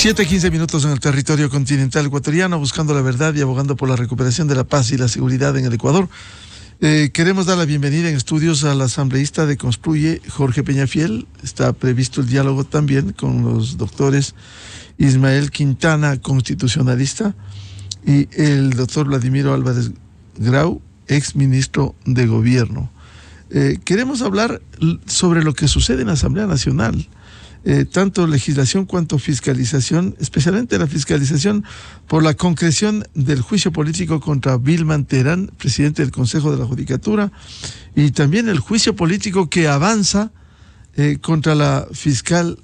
7:15 en el territorio continental ecuatoriano, buscando la verdad y abogando por la recuperación de la paz y la seguridad en el Ecuador. Queremos dar la bienvenida en estudios al asambleísta de Construye, Jorge Peñafiel. Está previsto el diálogo también con los doctores Ismael Quintana, constitucionalista, y el doctor Vladimiro Álvarez Grau, ex ministro de Gobierno. Queremos hablar sobre lo que sucede en la Asamblea Nacional. Tanto legislación cuanto fiscalización, especialmente la fiscalización por la concreción del juicio político contra Vilman Terán, presidente del Consejo de la Judicatura, y también el juicio político que avanza contra la fiscal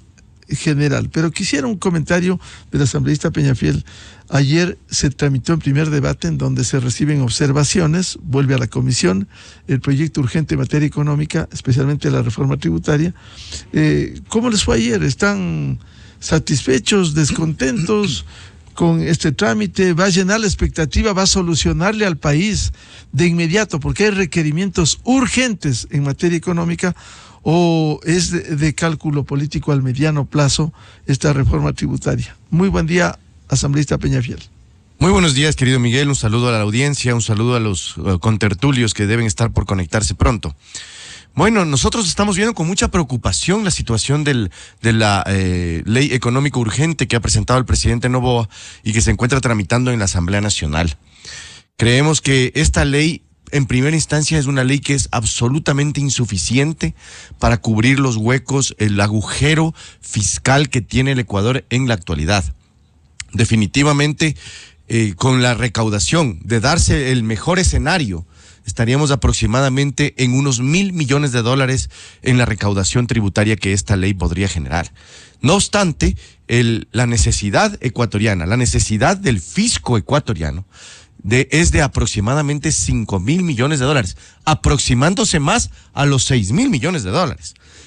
general. Pero quisiera un comentario del asambleísta Peñafiel. Ayer se tramitó en primer debate en donde se reciben observaciones, vuelve a la comisión el proyecto urgente en materia económica, especialmente la reforma tributaria. ¿Cómo les fue ayer? ¿Están satisfechos, descontentos con este trámite? ¿Va a llenar la expectativa? ¿Va a solucionarle al país de inmediato? Porque hay requerimientos urgentes en materia económica. ¿O es de cálculo político al mediano plazo esta reforma tributaria? Muy buen día, asambleísta Peñafiel. Muy buenos días, querido Miguel. Un saludo a la audiencia, un saludo a los contertulios que deben estar por conectarse pronto. Bueno, nosotros estamos viendo con mucha preocupación la situación de la ley económica urgente que ha presentado el presidente Noboa y que se encuentra tramitando en la Asamblea Nacional. Creemos que esta ley, en primera instancia, es una ley que es absolutamente insuficiente para cubrir los huecos, el agujero fiscal que tiene el Ecuador en la actualidad. Definitivamente, con la recaudación de darse el mejor escenario, estaríamos aproximadamente en unos $1,000 millones en la recaudación tributaria que esta ley podría generar. No obstante, la necesidad ecuatoriana, la necesidad del fisco ecuatoriano, es de aproximadamente $5,000 millones, aproximándose más a los $6,000 millones.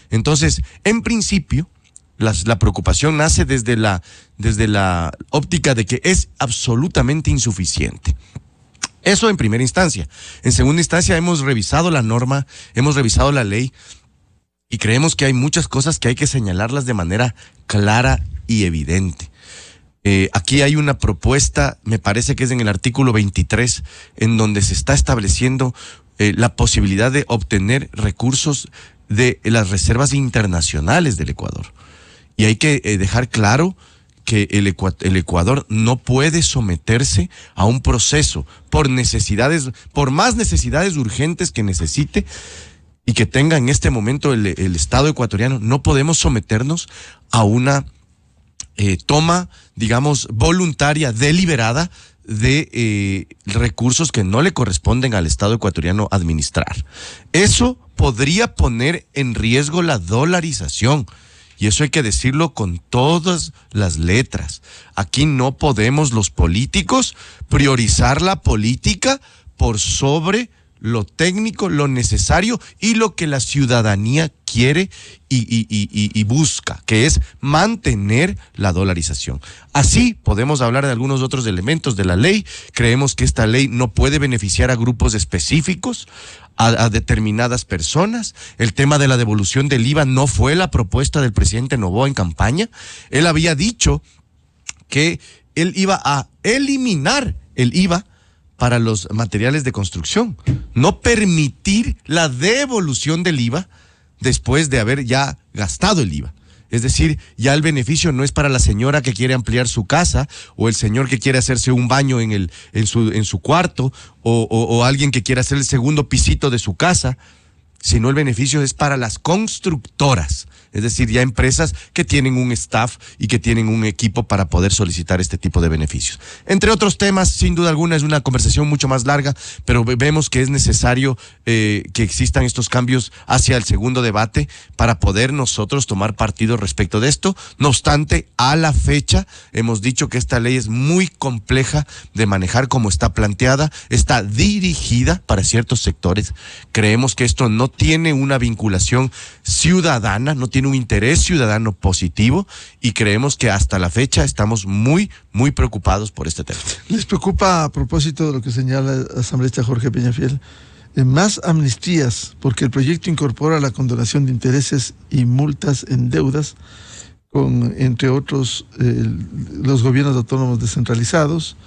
Entonces, en principio, la preocupación nace desde la óptica de que es absolutamente insuficiente. Eso en primera instancia. En segunda instancia, hemos revisado la norma, hemos revisado la ley y creemos que hay muchas cosas que hay que señalarlas de manera clara y evidente. Aquí hay una propuesta, me parece que es en el artículo 23, en donde se está estableciendo la posibilidad de obtener recursos de las reservas internacionales del Ecuador. Y hay que dejar claro que el Ecuador no puede someterse a un proceso por más necesidades urgentes que necesite y que tenga en este momento el Estado ecuatoriano. No podemos someternos a una toma, digamos, voluntaria, deliberada de recursos que no le corresponden al Estado ecuatoriano administrar. Eso podría poner en riesgo la dolarización. Y eso hay que decirlo con todas las letras. Aquí no podemos los políticos priorizar la política por sobre lo técnico, lo necesario y lo que la ciudadanía quiere y busca, que es mantener la dolarización. Así podemos hablar de algunos otros elementos de la ley. Creemos que esta ley no puede beneficiar a grupos específicos, a determinadas personas. El tema de la devolución del IVA no fue la propuesta del presidente Noboa en campaña. Él había dicho que él iba a eliminar el IVA para los materiales de construcción, no permitir la devolución del IVA después de haber ya gastado el IVA. Es decir, ya el beneficio no es para la señora que quiere ampliar su casa o el señor que quiere hacerse un baño en su cuarto o alguien que quiere hacer el segundo pisito de su casa, sino el beneficio es para las constructoras. Es decir, ya empresas que tienen un staff y que tienen un equipo para poder solicitar este tipo de beneficios. Entre otros temas, sin duda alguna, es una conversación mucho más larga, pero vemos que es necesario que existan estos cambios hacia el segundo debate para poder nosotros tomar partido respecto de esto. No obstante, a la fecha hemos dicho que esta ley es muy compleja de manejar como está planteada, está dirigida para ciertos sectores. Creemos que esto no tiene una vinculación ciudadana, no tiene un interés ciudadano positivo y creemos que hasta la fecha estamos muy, muy preocupados por este tema. ¿Les preocupa, a propósito de lo que señala el asambleísta Jorge Peñafiel, más amnistías, porque el proyecto incorpora la condonación de intereses y multas en deudas con, entre otros, los gobiernos autónomos descentralizados,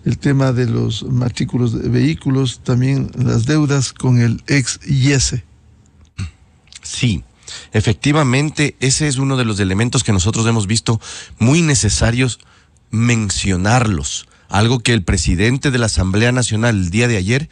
el tema de los matrículos de vehículos, también las deudas con el ex IESE. Sí, efectivamente, ese es uno de los elementos que nosotros hemos visto muy necesarios mencionarlos. Algo que el presidente de la Asamblea Nacional el día de ayer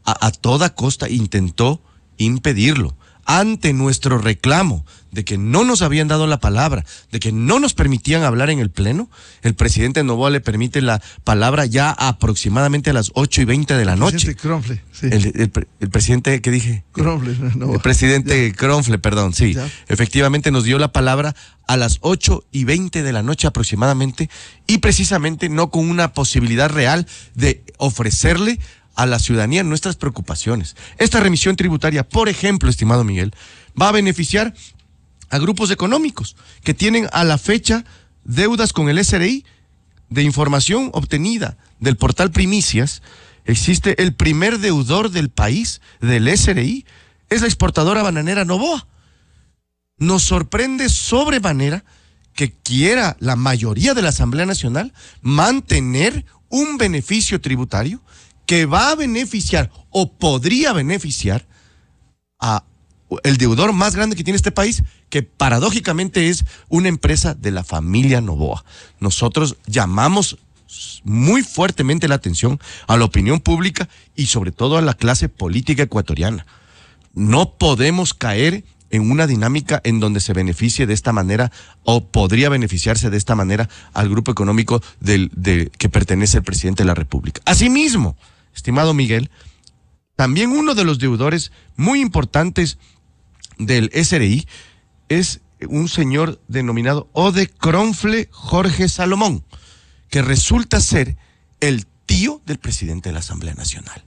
a toda costa intentó impedirlo. Ante nuestro reclamo de que no nos habían dado la palabra, de que no nos permitían hablar en el Pleno, el presidente Noboa le permite la palabra ya aproximadamente a las 8:20 de la noche. Presidente Kronfle, sí. El presidente, ¿qué dije? Kronfle, no. El presidente Kronfle, perdón, sí. Ya. Efectivamente nos dio la palabra a las 8:20 de la noche aproximadamente, y precisamente no con una posibilidad real de ofrecerle a la ciudadanía nuestras preocupaciones. Esta remisión tributaria, por ejemplo, estimado Miguel, va a beneficiar a grupos económicos que tienen a la fecha deudas con el SRI. De información obtenida del portal Primicias, existe el primer deudor del país del SRI, es la exportadora bananera Noboa. Nos sorprende sobremanera que quiera la mayoría de la Asamblea Nacional mantener un beneficio tributario que va a beneficiar o podría beneficiar a el deudor más grande que tiene este país, que paradójicamente es una empresa de la familia Noboa. Nosotros llamamos muy fuertemente la atención a la opinión pública y sobre todo a la clase política ecuatoriana. No podemos caer en una dinámica en donde se beneficie de esta manera o podría beneficiarse de esta manera al grupo económico que pertenece al presidente de la República. Asimismo, estimado Miguel, también uno de los deudores muy importantes del SRI es un señor denominado Ode Kronfle Jorge Salomón, que resulta ser el tío del presidente de la Asamblea Nacional.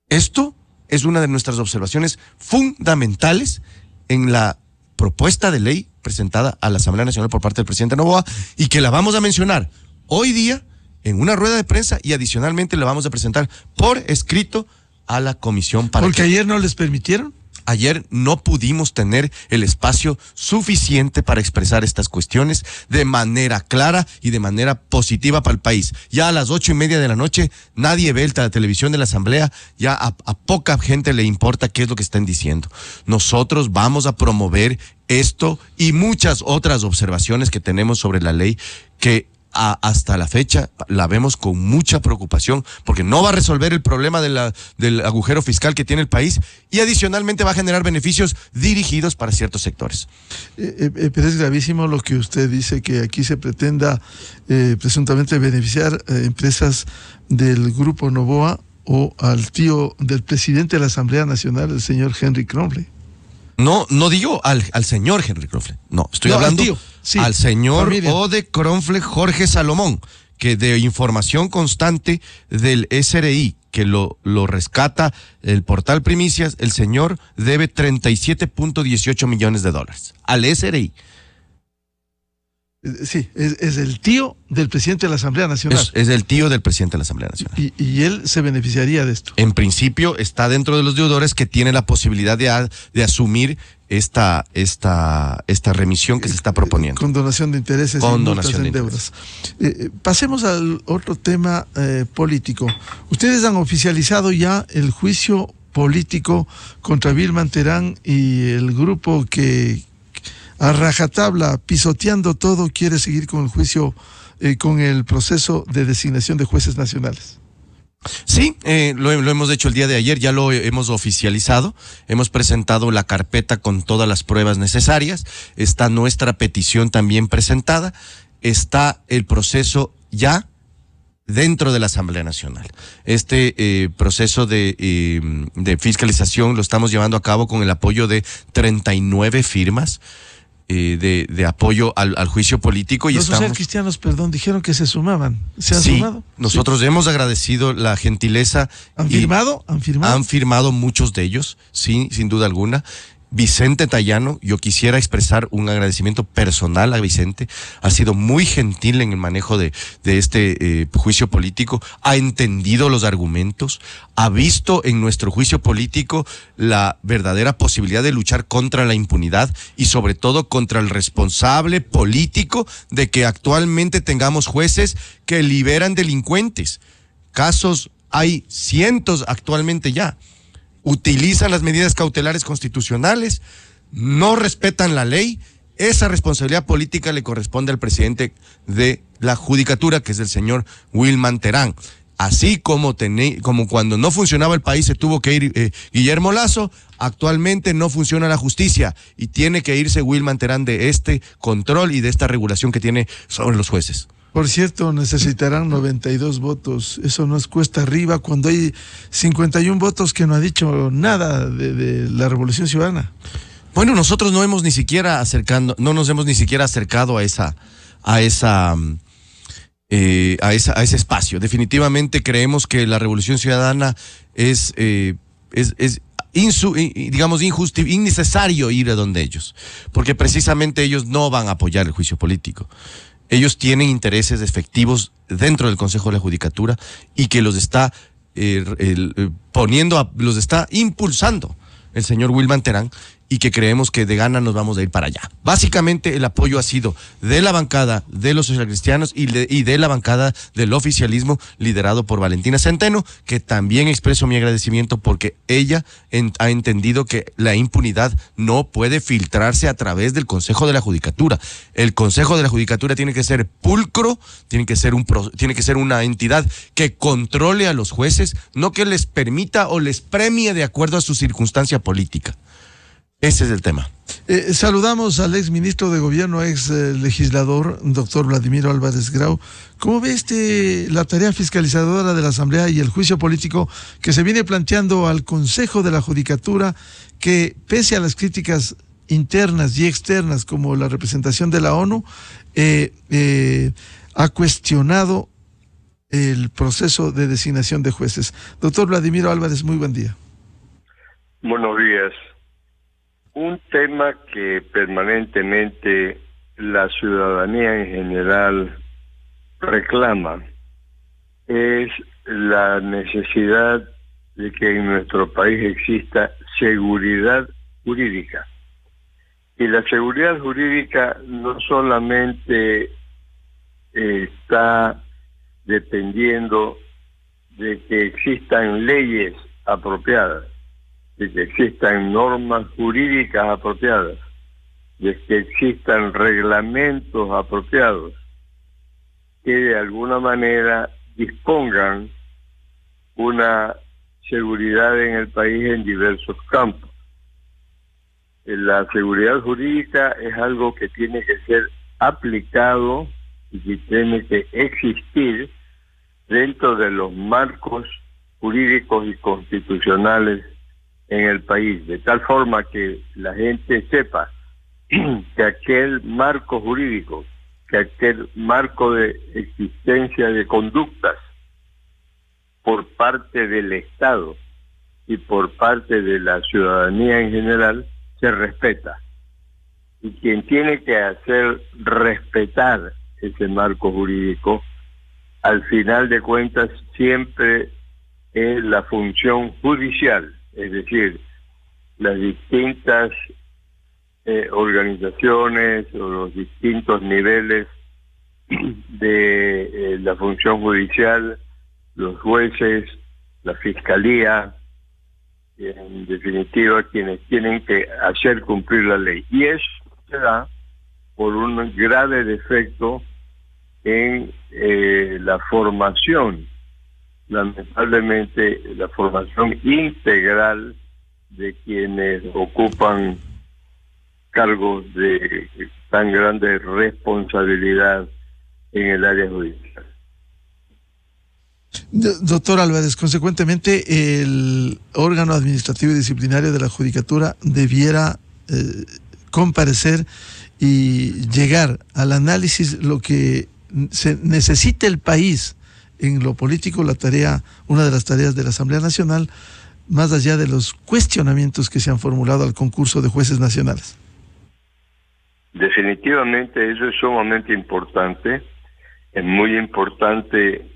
Esto es una de nuestras observaciones fundamentales en la propuesta de ley presentada a la Asamblea Nacional por parte del presidente Noboa, y que la vamos a mencionar hoy día en una rueda de prensa, y adicionalmente la vamos a presentar por escrito a la comisión. ¿Porque ayer no les permitieron? Ayer no pudimos tener el espacio suficiente para expresar estas cuestiones de manera clara y de manera positiva para el país. Ya a las 8:30 de la noche nadie ve la televisión de la Asamblea, ya a poca gente le importa qué es lo que están diciendo. Nosotros vamos a promover esto y muchas otras observaciones que tenemos sobre la ley, que hasta la fecha la vemos con mucha preocupación, porque no va a resolver el problema del agujero fiscal que tiene el país, y adicionalmente va a generar beneficios dirigidos para ciertos sectores. Pero es gravísimo lo que usted dice, que aquí se pretenda presuntamente beneficiar empresas del grupo Noboa o al tío del presidente de la Asamblea Nacional, el señor Henry Kronfle. No digo al señor Henry Kronfle, no, estoy hablando al señor familia. Ode Kronfle Jorge Salomón, que de información constante del SRI, que lo rescata el portal Primicias, el señor debe $37.18 millones al SRI. Sí, es el tío del presidente de la Asamblea Nacional. Es el tío del presidente de la Asamblea Nacional. Y él se beneficiaría de esto. En principio está dentro de los deudores que tiene la posibilidad de asumir esta remisión que se está proponiendo. Con donación de intereses con y donación multas en deudas. Pasemos al otro tema político. Ustedes han oficializado ya el juicio político contra Vilma Terán y el grupo que a rajatabla, pisoteando todo, quiere seguir con el juicio, con el proceso de designación de jueces nacionales. Sí, lo hemos hecho el día de ayer, ya lo hemos oficializado, hemos presentado la carpeta con todas las pruebas necesarias, está nuestra petición también presentada, está el proceso ya dentro de la Asamblea Nacional. Este proceso de fiscalización lo estamos llevando a cabo con el apoyo de 39 firmas. De apoyo al juicio político. Y los socialcristianos, perdón, dijeron que se sumaban. ¿Se han sumado? Nosotros hemos agradecido la gentileza. ¿Han firmado? ¿Han firmado? Han firmado muchos de ellos, sí, sin duda alguna. Vicente Tayano, yo quisiera expresar un agradecimiento personal a Vicente. Ha sido muy gentil en el manejo de este juicio político, ha entendido los argumentos, ha visto en nuestro juicio político la verdadera posibilidad de luchar contra la impunidad y sobre todo contra el responsable político de que actualmente tengamos jueces que liberan delincuentes. Casos hay cientos actualmente ya. Utilizan las medidas cautelares constitucionales, no respetan la ley. Esa responsabilidad política le corresponde al presidente de la Judicatura, que es el señor Wilman Terán. Así como cuando no funcionaba el país se tuvo que ir Guillermo Lasso, actualmente no funciona la justicia y tiene que irse Wilman Terán de este control y de esta regulación que tiene sobre los jueces. Por cierto, necesitarán 92 votos. Eso nos cuesta arriba cuando hay 51 votos que no ha dicho nada de la Revolución Ciudadana. Bueno, nosotros no nos hemos ni siquiera acercado a ese espacio. Definitivamente creemos que la Revolución Ciudadana es innecesario ir a donde ellos, porque precisamente ellos no van a apoyar el juicio político. Ellos tienen intereses efectivos dentro del Consejo de la Judicatura y que los está los está impulsando el señor Wilman Terán, y que creemos que de gana nos vamos a ir para allá. Básicamente el apoyo ha sido de la bancada de los socialcristianos y de la bancada del oficialismo liderado por Valentina Centeno, que también expreso mi agradecimiento porque ella ha entendido que la impunidad no puede filtrarse a través del Consejo de la Judicatura. El Consejo de la Judicatura tiene que ser pulcro, tiene que ser una entidad que controle a los jueces, no que les permita o les premie de acuerdo a su circunstancia política. Ese es el tema. Saludamos al ex ministro de Gobierno, ex legislador, doctor Vladimiro Álvarez Grau. ¿Cómo ve la tarea fiscalizadora de la Asamblea y el juicio político que se viene planteando al Consejo de la Judicatura, que pese a las críticas internas y externas, como la representación de la ONU, ha cuestionado el proceso de designación de jueces? Doctor Vladimiro Álvarez, muy buen día. Buenos días. Un tema que permanentemente la ciudadanía en general reclama es la necesidad de que en nuestro país exista seguridad jurídica. Y la seguridad jurídica no solamente está dependiendo de que existan leyes apropiadas, de que existan normas jurídicas apropiadas, de que existan reglamentos apropiados, que de alguna manera dispongan una seguridad en el país en diversos campos. La seguridad jurídica es algo que tiene que ser aplicado y que tiene que existir dentro de los marcos jurídicos y constitucionales en el país, de tal forma que la gente sepa que aquel marco jurídico, que aquel marco de existencia de conductas por parte del Estado y por parte de la ciudadanía en general se respeta. Y quien tiene que hacer respetar ese marco jurídico, al final de cuentas, siempre es la función judicial. Es decir, las distintas organizaciones o los distintos niveles de la función judicial, los jueces, la fiscalía, en definitiva quienes tienen que hacer cumplir la ley. Y eso se da por un grave defecto en la formación, lamentablemente la formación integral de quienes ocupan cargos de tan grande responsabilidad en el área judicial. Doctor Álvarez, consecuentemente el órgano administrativo y disciplinario de la Judicatura debiera comparecer y llegar al análisis lo que se necesita el país en lo político. Una de las tareas de la Asamblea Nacional más allá de los cuestionamientos que se han formulado al concurso de jueces nacionales? Definitivamente eso es sumamente importante. Es muy importante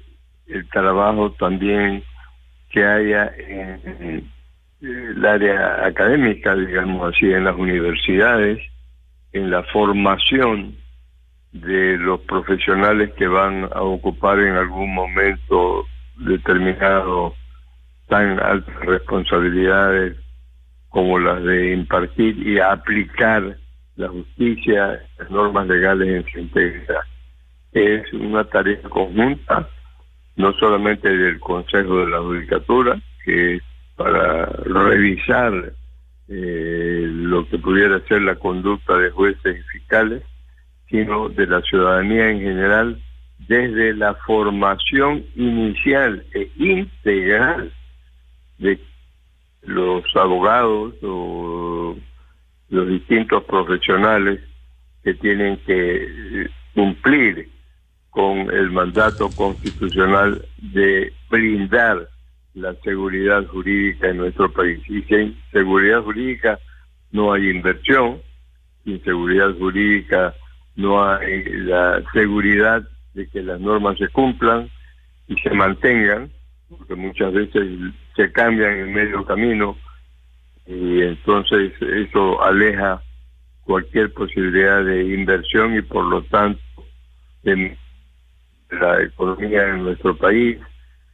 el trabajo también que haya en el área académica, digamos así, en las universidades, en la formación de los profesionales que van a ocupar en algún momento determinado tan altas responsabilidades como las de impartir y aplicar la justicia, las normas legales en su integridad. Es una tarea conjunta, no solamente del Consejo de la Judicatura, que es para revisar lo que pudiera ser la conducta de jueces y fiscales, sino de la ciudadanía en general, desde la formación inicial e integral de los abogados o los distintos profesionales que tienen que cumplir con el mandato constitucional de brindar la seguridad jurídica en nuestro país. Y sin seguridad jurídica no hay inversión, sin seguridad jurídica no hay la seguridad de que las normas se cumplan y se mantengan, porque muchas veces se cambian en medio camino y entonces eso aleja cualquier posibilidad de inversión y por lo tanto de la economía en nuestro país,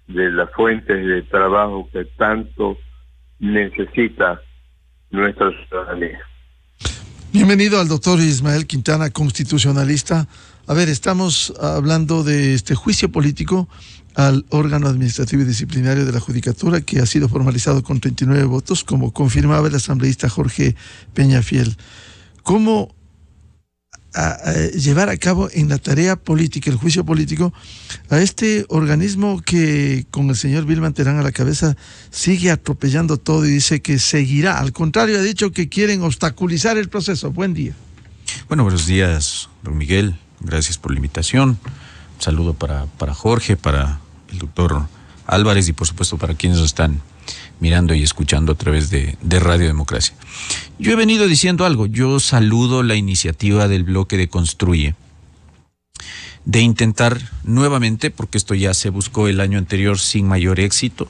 de las fuentes de trabajo que tanto necesita nuestra ciudadanía. Bienvenido al doctor Ismael Quintana, constitucionalista. A ver, estamos hablando de este juicio político al órgano administrativo y disciplinario de la Judicatura, que ha sido formalizado con 39 votos, como confirmaba el asambleísta Jorge Peñafiel. ¿Cómo llevar a cabo en la tarea política, el juicio político, a este organismo que con el señor Vilman Terán a la cabeza sigue atropellando todo y dice que seguirá? Al contrario, ha dicho que quieren obstaculizar el proceso. Buen día. Bueno, buenos días, don Miguel. Gracias por la invitación. Un saludo para Jorge, para el doctor Álvarez y por supuesto para quienes nos están mirando y escuchando a través de Radio Democracia. Yo he venido diciendo algo. Yo saludo la iniciativa del bloque de Construye de intentar nuevamente, porque esto ya se buscó el año anterior sin mayor éxito.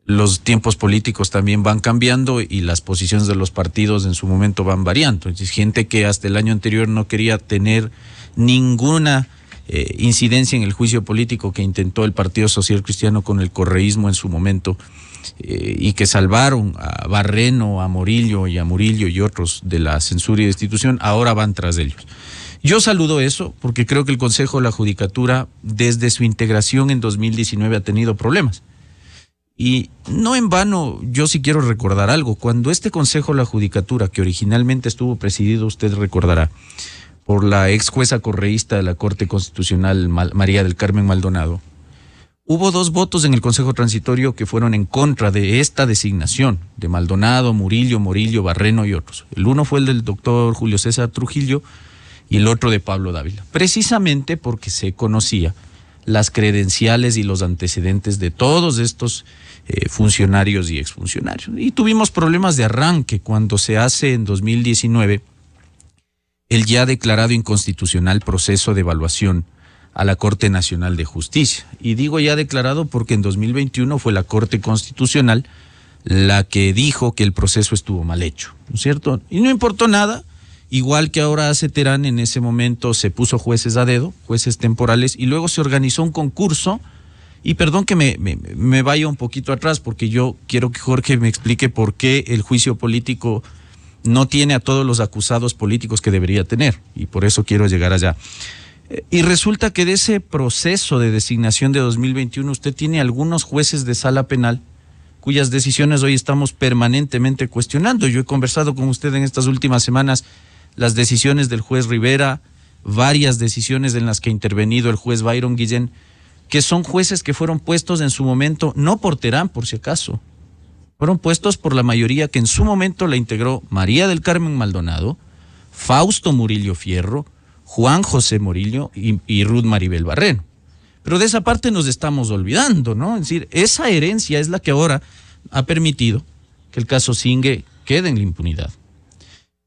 Los tiempos políticos también van cambiando y las posiciones de los partidos en su momento van variando. Es gente que hasta el año anterior no quería tener ninguna incidencia en el juicio político que intentó el Partido Social Cristiano con el correísmo en su momento, y que salvaron a Barreno, a Morillo y a Murillo y otros de la censura y destitución, ahora van tras ellos. Yo saludo eso porque creo que el Consejo de la Judicatura desde su integración en 2019 ha tenido problemas. Y no en vano, yo sí quiero recordar algo. Cuando este Consejo de la Judicatura, que originalmente estuvo presidido, usted recordará, por la ex jueza correísta de la Corte Constitucional, María del Carmen Maldonado, hubo 2 votos en el Consejo Transitorio que fueron en contra de esta designación de Maldonado, Murillo, Morillo, Barreno y otros. El uno fue el del doctor Julio César Trujillo y el otro de Pablo Dávila, precisamente porque se conocía las credenciales y los antecedentes de todos estos funcionarios y exfuncionarios. Y tuvimos problemas de arranque cuando se hace en 2019 el ya declarado inconstitucional proceso de evaluación a la Corte Nacional de Justicia. Y digo ya declarado porque en 2021 fue la Corte Constitucional la que dijo que el proceso estuvo mal hecho, ¿no es cierto? Y no importó nada, igual que ahora hace Terán, en ese momento se puso jueces a dedo, jueces temporales, y luego se organizó un concurso. Y perdón que me vaya un poquito atrás, porque yo quiero que Jorge me explique por qué el juicio político no tiene a todos los acusados políticos que debería tener, y por eso quiero llegar allá. Y resulta que de ese proceso de designación de 2021 usted tiene algunos jueces de sala penal cuyas decisiones hoy estamos permanentemente cuestionando. Yo he conversado con usted en estas últimas semanas las decisiones del juez Rivera, varias decisiones en las que ha intervenido el juez Byron Guillén, que son jueces que fueron puestos en su momento, no por Terán por si acaso, fueron puestos por la mayoría que en su momento la integró María del Carmen Maldonado, Fausto Murillo Fierro, Juan José Morillo y Ruth Maribel Barreno. Pero de esa parte nos estamos olvidando, ¿no? Es decir, esa herencia es la que ahora ha permitido que el caso Singue quede en la impunidad.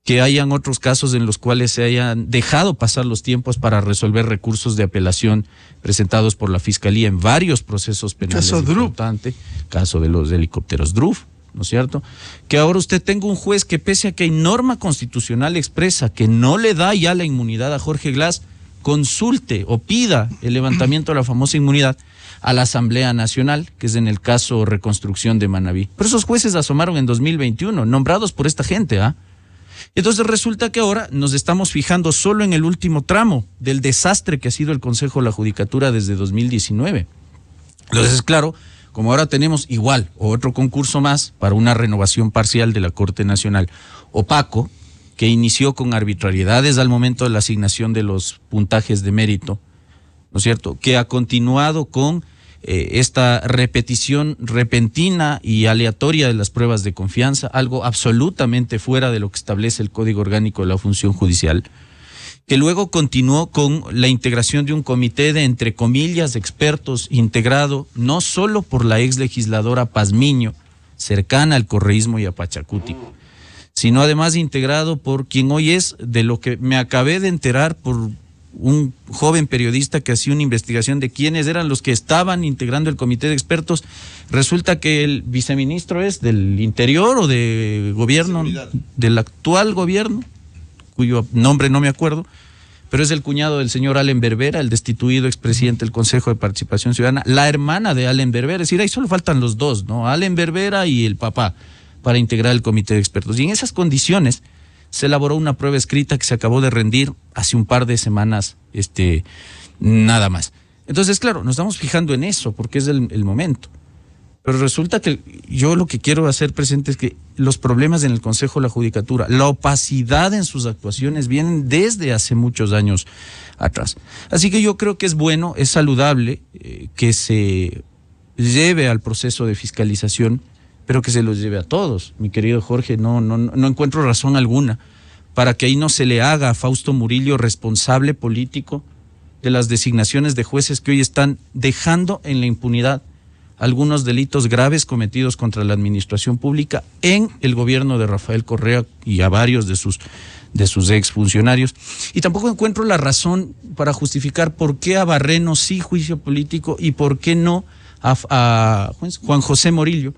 Que hayan otros casos en los cuales se hayan dejado pasar los tiempos para resolver recursos de apelación presentados por la Fiscalía en varios procesos penales. Caso de los helicópteros DRUF, ¿no es cierto? Que ahora usted tenga un juez que, pese a que hay norma constitucional expresa que no le da ya la inmunidad a Jorge Glass, consulte o pida el levantamiento de la famosa inmunidad a la Asamblea Nacional, que es en el caso Reconstrucción de Manabí. Pero esos jueces asomaron en 2021, nombrados por esta gente, ¿ah? Entonces resulta que ahora nos estamos fijando solo en el último tramo del desastre que ha sido el Consejo de la Judicatura desde 2019. Entonces, claro, como ahora tenemos igual otro concurso más para una renovación parcial de la Corte Nacional, opaco, que inició con arbitrariedades al momento de la asignación de los puntajes de mérito, ¿no es cierto?, que ha continuado con esta repetición repentina y aleatoria de las pruebas de confianza, algo absolutamente fuera de lo que establece el Código Orgánico de la Función Judicial, que luego continuó con la integración de un comité de, entre comillas, expertos, integrado no solo por la ex legisladora Pazmiño, cercana al correísmo y a Pachacuti, sino además integrado por quien hoy es, de lo que me acabé de enterar por un joven periodista que hacía una investigación de quiénes eran los que estaban integrando el comité de expertos. Resulta que el viceministro es del Interior o de gobierno, del actual gobierno, cuyo nombre no me acuerdo, pero es el cuñado del señor Allen Berbera, el destituido expresidente del Consejo de Participación Ciudadana, la hermana de Allen Berbera. Es decir, ahí solo faltan los dos, ¿no? Allen Berbera y el papá, para integrar el comité de expertos. Y en esas condiciones se elaboró una prueba escrita que se acabó de rendir hace un par de semanas, nada más. Entonces, claro, nos estamos fijando en eso porque es el momento. Pero resulta que yo lo que quiero hacer presente es que los problemas en el Consejo de la Judicatura, la opacidad en sus actuaciones vienen desde hace muchos años atrás. Así que yo creo que es bueno, es saludable que se lleve al proceso de fiscalización, pero que se los lleve a todos. Mi querido Jorge, no encuentro razón alguna para que ahí no se le haga a Fausto Murillo responsable político de las designaciones de jueces que hoy están dejando en la impunidad algunos delitos graves cometidos contra la administración pública en el gobierno de Rafael Correa y a varios de sus exfuncionarios. Y tampoco encuentro la razón para justificar por qué a Barreno sí juicio político y por qué no a Juan José Morillo,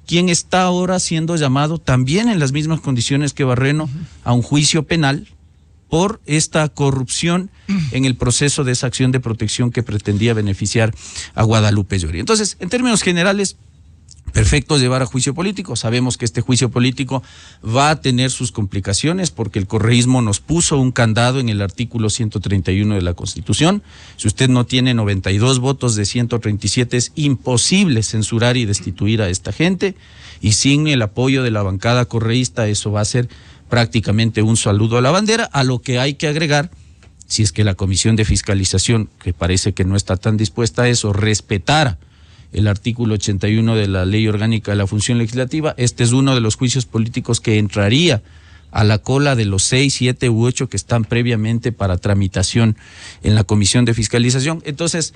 quien está ahora siendo llamado también en las mismas condiciones que Barreno a un juicio penal por esta corrupción en el proceso de esa acción de protección que pretendía beneficiar a Guadalupe Llori. Entonces, en términos generales, perfecto llevar a juicio político. Sabemos que este juicio político va a tener sus complicaciones porque el correísmo nos puso un candado en el artículo 131 de la Constitución. Si usted no tiene 92 votos de 137, es imposible censurar y destituir a esta gente, y sin el apoyo de la bancada correísta eso va a ser prácticamente un saludo a la bandera, a lo que hay que agregar, si es que la Comisión de Fiscalización, que parece que no está tan dispuesta a eso, respetara el artículo 81 de la Ley Orgánica de la Función Legislativa, este es uno de los juicios políticos que entraría a la cola de los 6, 7 u 8 que están previamente para tramitación en la Comisión de Fiscalización. Entonces,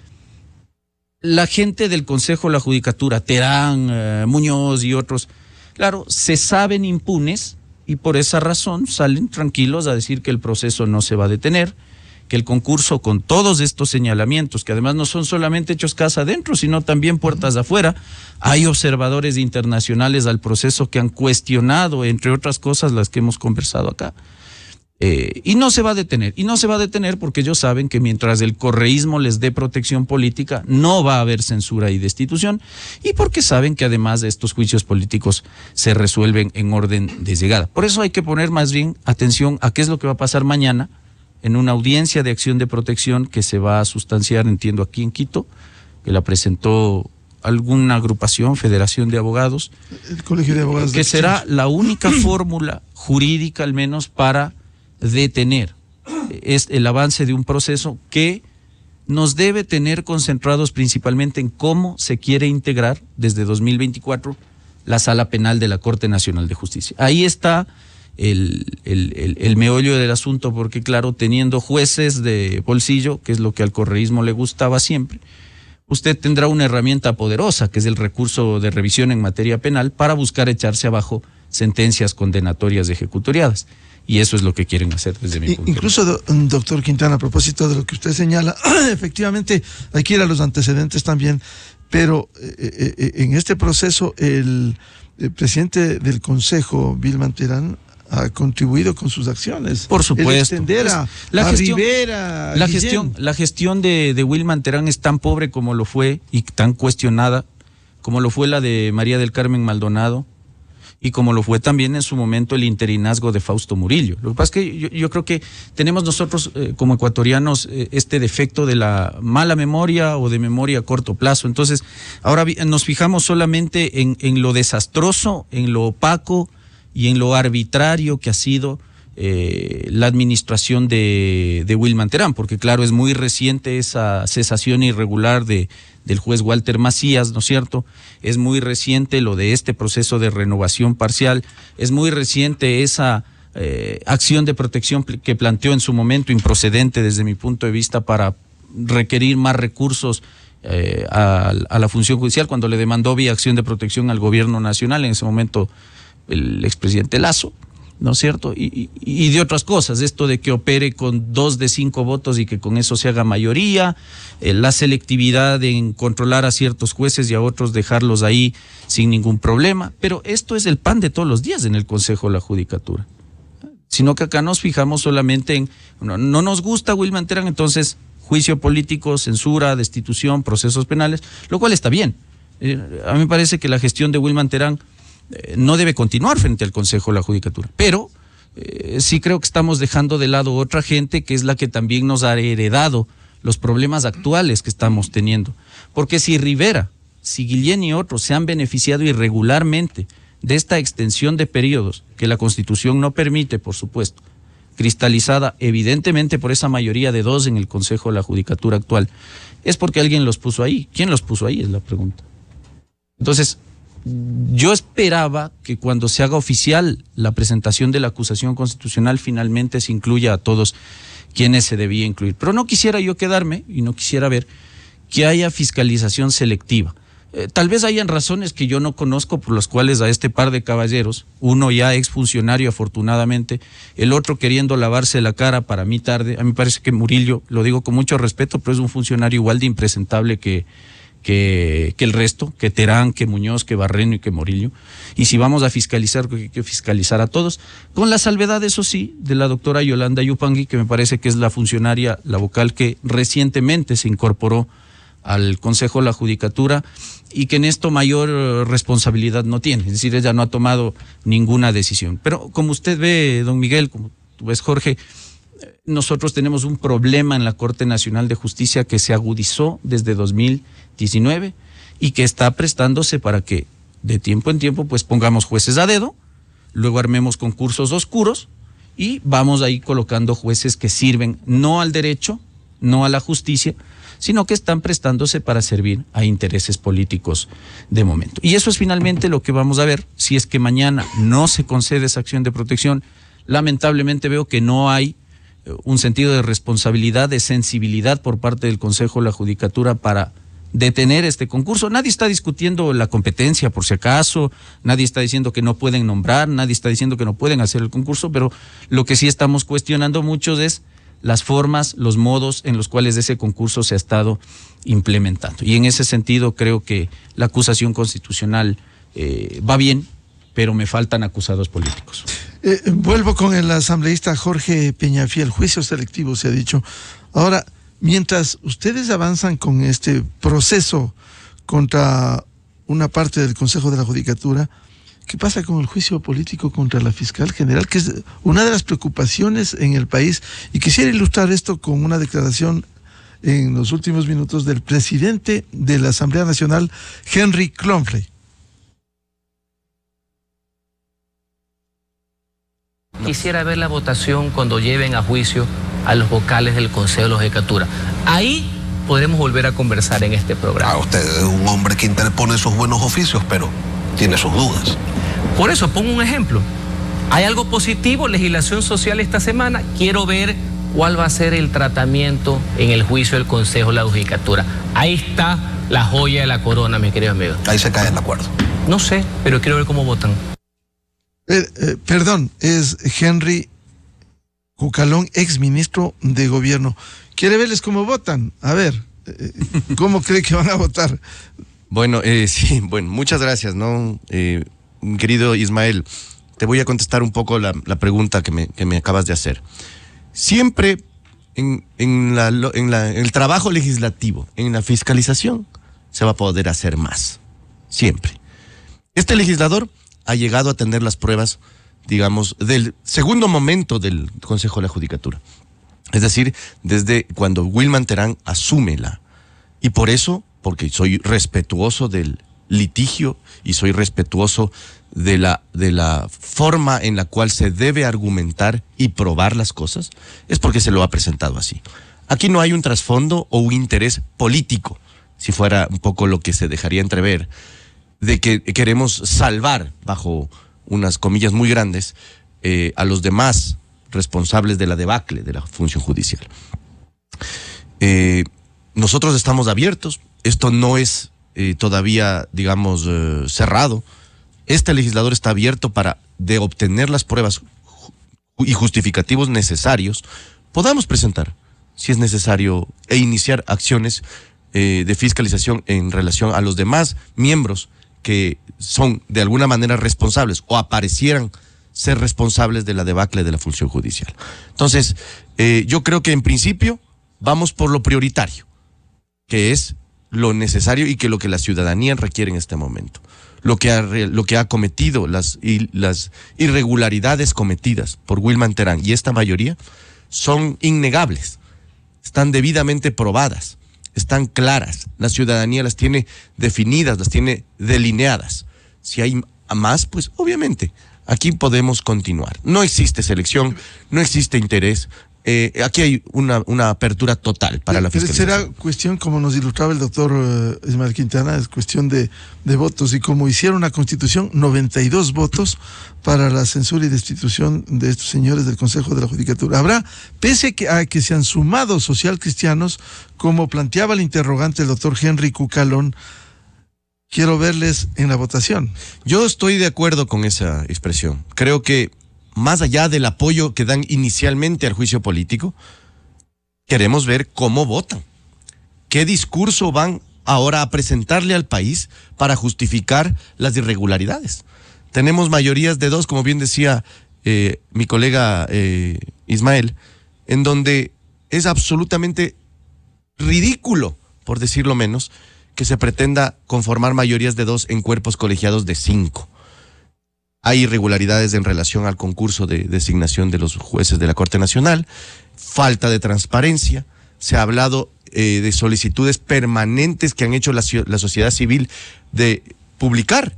la gente del Consejo de la Judicatura, Terán, Muñoz y otros, claro, se saben impunes y por esa razón salen tranquilos a decir que el proceso no se va a detener, que el concurso con todos estos señalamientos, que además no son solamente hechos casa adentro, sino también puertas afuera. Hay observadores internacionales al proceso que han cuestionado, entre otras cosas, las que hemos conversado acá. Y no se va a detener. Y no se va a detener porque ellos saben que mientras el correísmo les dé protección política, no va a haber censura y destitución. Y porque saben que además estos juicios políticos se resuelven en orden de llegada. Por eso hay que poner más bien atención a qué es lo que va a pasar mañana en una audiencia de acción de protección que se va a sustanciar, entiendo, aquí en Quito, que la presentó alguna agrupación, Federación de Abogados. El Colegio de Abogados. Que será la única fórmula jurídica, al menos, para detener es el avance de un proceso que nos debe tener concentrados principalmente en cómo se quiere integrar desde 2024 la Sala Penal de la Corte Nacional de Justicia. Ahí está el meollo del asunto, porque claro, teniendo jueces de bolsillo, que es lo que al correísmo le gustaba siempre, usted tendrá una herramienta poderosa, que es el recurso de revisión en materia penal, para buscar echarse abajo sentencias condenatorias ejecutoriadas. Y eso es lo que quieren hacer desde mi punto de vista. Incluso, doctor Quintana, a propósito de lo que usted señala, efectivamente hay que ir a los antecedentes también, pero en este proceso el presidente del Consejo, Wilman Terán, ha contribuido con sus acciones. Por supuesto. Rivera. La gestión de Wilman Terán es tan pobre como lo fue y tan cuestionada como lo fue la de María del Carmen Maldonado y como lo fue también en su momento el interinazgo de Fausto Murillo. Lo que pasa es que yo creo que tenemos nosotros como ecuatorianos este defecto de la mala memoria o de memoria a corto plazo. Entonces, ahora nos fijamos solamente en lo desastroso, en lo opaco y en lo arbitrario que ha sido la administración de Wilman Terán, porque claro, es muy reciente esa cesación irregular del juez Walter Macías, ¿no es cierto? Es muy reciente lo de este proceso de renovación parcial, es muy reciente esa acción de protección que planteó en su momento, improcedente desde mi punto de vista, para requerir más recursos a la función judicial, cuando le demandó vía acción de protección al gobierno nacional, en ese momento el expresidente Lasso, ¿no es cierto? Y de otras cosas, esto de que opere con 2 de 5 votos y que con eso se haga mayoría, la selectividad en controlar a ciertos jueces y a otros dejarlos ahí sin ningún problema, pero esto es el pan de todos los días en el Consejo de la Judicatura, sino que acá nos fijamos solamente en, no nos gusta Wilman Terán, entonces juicio político, censura, destitución, procesos penales, lo cual está bien. A mí me parece que la gestión de Wilman Terán no debe continuar frente al Consejo de la Judicatura, pero sí creo que estamos dejando de lado otra gente que es la que también nos ha heredado los problemas actuales que estamos teniendo, porque si Rivera, si Guillén y otros se han beneficiado irregularmente de esta extensión de periodos que la Constitución no permite, por supuesto, cristalizada evidentemente por esa mayoría de 2 en el Consejo de la Judicatura actual, es porque alguien los puso ahí. ¿Quién los puso ahí? Es la pregunta. Entonces, yo esperaba que cuando se haga oficial la presentación de la acusación constitucional finalmente se incluya a todos quienes se debía incluir. Pero no quisiera yo quedarme y no quisiera ver que haya fiscalización selectiva. Tal vez hayan razones que yo no conozco por las cuales a este par de caballeros, uno ya exfuncionario afortunadamente, el otro queriendo lavarse la cara para mí tarde. A mí me parece que Murillo, lo digo con mucho respeto, pero es un funcionario igual de impresentable que el resto, que Terán, que Muñoz, que Barreno y que Murillo. Y si vamos a fiscalizar, hay que fiscalizar a todos, con la salvedad, eso sí, de la doctora Yolanda Yupangui, que me parece que es la funcionaria, la vocal que recientemente se incorporó al Consejo de la Judicatura y que en esto mayor responsabilidad no tiene, es decir, ella no ha tomado ninguna decisión. Pero como usted ve, don Miguel, como tú ves, Jorge, nosotros tenemos un problema en la Corte Nacional de Justicia que se agudizó desde 2019 y que está prestándose para que de tiempo en tiempo pues pongamos jueces a dedo, luego armemos concursos oscuros y vamos ahí colocando jueces que sirven no al derecho, no a la justicia, sino que están prestándose para servir a intereses políticos de momento. Y eso es finalmente lo que vamos a ver si es que mañana no se concede esa acción de protección. Lamentablemente veo que no hay un sentido de responsabilidad, de sensibilidad por parte del Consejo de la Judicatura para detener este concurso. Nadie está discutiendo la competencia, por si acaso, nadie está diciendo que no pueden nombrar, nadie está diciendo que no pueden hacer el concurso, pero lo que sí estamos cuestionando mucho es las formas, los modos en los cuales ese concurso se ha estado implementando. Y en ese sentido creo que la acusación constitucional va bien, pero me faltan acusados políticos. Vuelvo con el asambleísta Jorge Peñafiel. Juicio selectivo se ha dicho. Ahora, mientras ustedes avanzan con este proceso contra una parte del Consejo de la Judicatura, ¿qué pasa con el juicio político contra la fiscal general? Que es una de las preocupaciones en el país. Y quisiera ilustrar esto con una declaración en los últimos minutos del presidente de la Asamblea Nacional, Henry Klonfle. Quisiera ver la votación cuando lleven a juicio a los vocales del Consejo de la Judicatura. Ahí podremos volver a conversar en este programa. Usted es un hombre que interpone sus buenos oficios, pero tiene sus dudas. Por eso pongo un ejemplo. Hay algo positivo, legislación social esta semana. Quiero ver cuál va a ser el tratamiento en el juicio del Consejo de la Judicatura. Ahí está la joya de la corona, mis queridos amigos. Ahí se cae el acuerdo. No sé, pero quiero ver cómo votan. Perdón, es Henry Cucalón, exministro de Gobierno. ¿Quiere verles cómo votan? A ver, ¿cómo cree que van a votar? Bueno, sí, bueno, muchas gracias, ¿no? Querido Ismael, te voy a contestar un poco la pregunta que me acabas de hacer. Siempre en el trabajo legislativo, en la fiscalización, se va a poder hacer más. Siempre. Este legislador ha llegado a tener las pruebas, digamos, del segundo momento del Consejo de la Judicatura. Es decir, desde cuando Wilman Terán asume y por eso, porque soy respetuoso del litigio y soy respetuoso de la forma en la cual se debe argumentar y probar las cosas, es porque se lo ha presentado así. Aquí no hay un trasfondo o un interés político, si fuera un poco lo que se dejaría entrever, de que queremos salvar, bajo unas comillas muy grandes, a los demás responsables de la debacle de la función judicial. Nosotros estamos abiertos, esto no es todavía, digamos, cerrado. Este legislador está abierto para, de obtener las pruebas y justificativos necesarios, podamos presentar, si es necesario, e iniciar acciones de fiscalización en relación a los demás miembros que son de alguna manera responsables o aparecieran ser responsables de la debacle de la función judicial. Entonces, yo creo que en principio vamos por lo prioritario, que es lo necesario y que lo que la ciudadanía requiere en este momento. Lo que ha cometido, las irregularidades cometidas por Wilman Terán y esta mayoría son innegables, están debidamente probadas, están claras, la ciudadanía las tiene definidas, las tiene delineadas. Si hay más, pues obviamente aquí podemos continuar. No existe selección, no existe interés. Aquí hay una apertura total para la fiscalización. Será cuestión, como nos ilustraba el doctor Ismael Quintana, es cuestión de votos, y como hicieron una constitución, 92 votos para la censura y destitución de estos señores del Consejo de la Judicatura. Habrá, pese a que se han sumado social cristianos, como planteaba el interrogante el doctor Henry Cucalón, quiero verles en la votación. Yo estoy de acuerdo con esa expresión. Creo que más allá del apoyo que dan inicialmente al juicio político, queremos ver cómo votan. ¿Qué discurso van ahora a presentarle al país para justificar las irregularidades? Tenemos mayorías de 2, como bien decía mi colega Ismael, en donde es absolutamente ridículo, por decirlo menos, que se pretenda conformar mayorías de 2 en cuerpos colegiados de 5. Hay irregularidades en relación al concurso de designación de los jueces de la Corte Nacional, falta de transparencia, se ha hablado de solicitudes permanentes que han hecho la sociedad civil de publicar,